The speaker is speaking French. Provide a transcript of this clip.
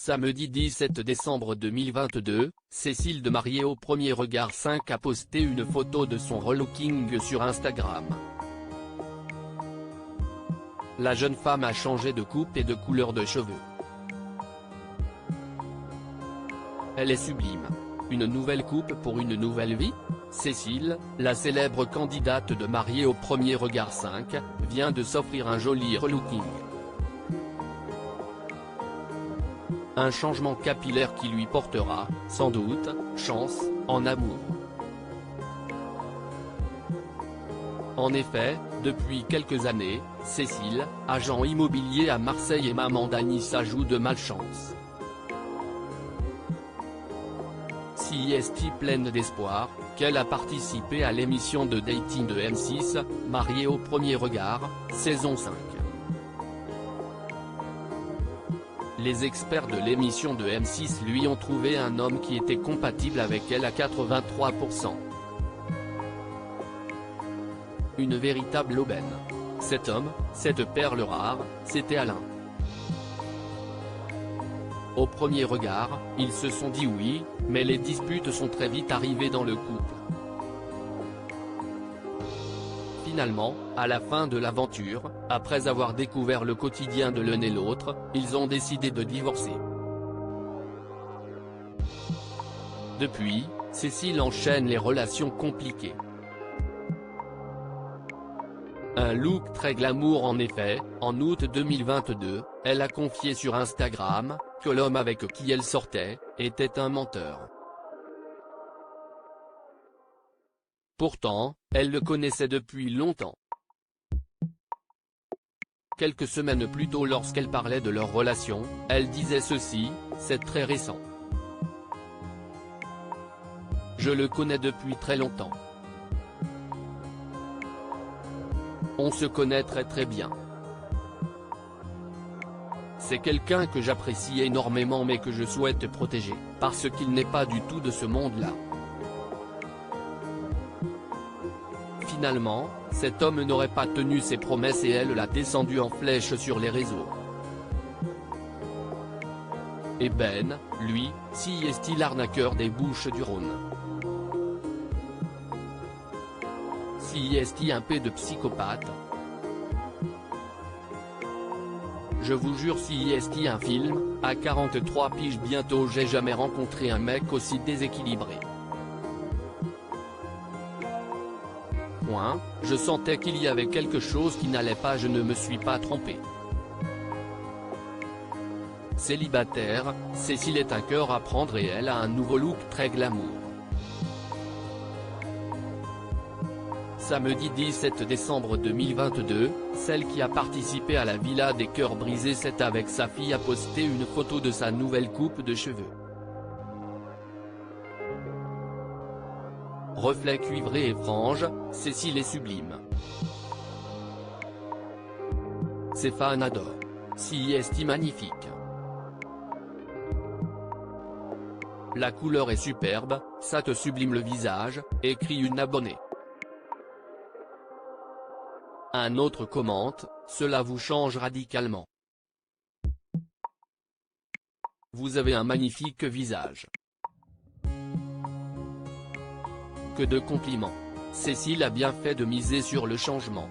Samedi 17 décembre 2022, Cécile de Mariée au premier regard 5 a posté une photo de son relooking sur Instagram. La jeune femme a changé de coupe et de couleur de cheveux. Elle est sublime. Une nouvelle coupe pour une nouvelle vie ? Cécile, la célèbre candidate de Mariée au premier regard 5, vient de s'offrir un joli relooking. Un changement capillaire qui lui portera, sans doute, chance, en amour. En effet, depuis quelques années, Cécile, agent immobilier à Marseille et maman d'Anis joue de malchance. CIST pleine d'espoir, qu'elle a participé à l'émission de dating de M6, Mariée au premier regard, saison 5. Les experts de l'émission de M6 lui ont trouvé un homme qui était compatible avec elle à 83%. Une véritable aubaine. Cet homme, cette perle rare, c'était Alain. Au premier regard, ils se sont dit oui, mais les disputes sont très vite arrivées dans le couple. Finalement, à la fin de l'aventure, après avoir découvert le quotidien de l'un et l'autre, ils ont décidé de divorcer. Depuis, Cécile enchaîne les relations compliquées. Un look très glamour en effet. En août 2022, elle a confié sur Instagram, que l'homme avec qui elle sortait, était un menteur. Pourtant, elle le connaissait depuis longtemps. Quelques semaines plus tôt lorsqu'elle parlait de leur relation, elle disait ceci, c'est très récent. Je le connais depuis très longtemps. On se connaît très bien. C'est quelqu'un que j'apprécie énormément mais que je souhaite protéger, parce qu'il n'est pas du tout de ce monde-là. Finalement, cet homme n'aurait pas tenu ses promesses et elle l'a descendu en flèche sur les réseaux. Et Ben, lui, si est-il l'arnaqueur des Bouches-du-Rhône. Si est-il un peu de psychopathe. Je vous jure si est-il un film, à 43 piges bientôt j'ai jamais rencontré un mec aussi déséquilibré. Je sentais qu'il y avait quelque chose qui n'allait pas, je ne me suis pas trompé. Célibataire, Cécile est un cœur à prendre et elle a un nouveau look très glamour. Samedi 17 décembre 2022, celle qui a participé à la Villa des Cœurs Brisés 7 avec sa fille a posté une photo de sa nouvelle coupe de cheveux. Reflets cuivrés et franges, Cécile est sublime. Ses fans adorent. Si est magnifique. La couleur est superbe, ça te sublime le visage, écrit une abonnée. Un autre commente, cela vous change radicalement. Vous avez un magnifique visage. Que de compliments. Cécile a bien fait de miser sur le changement.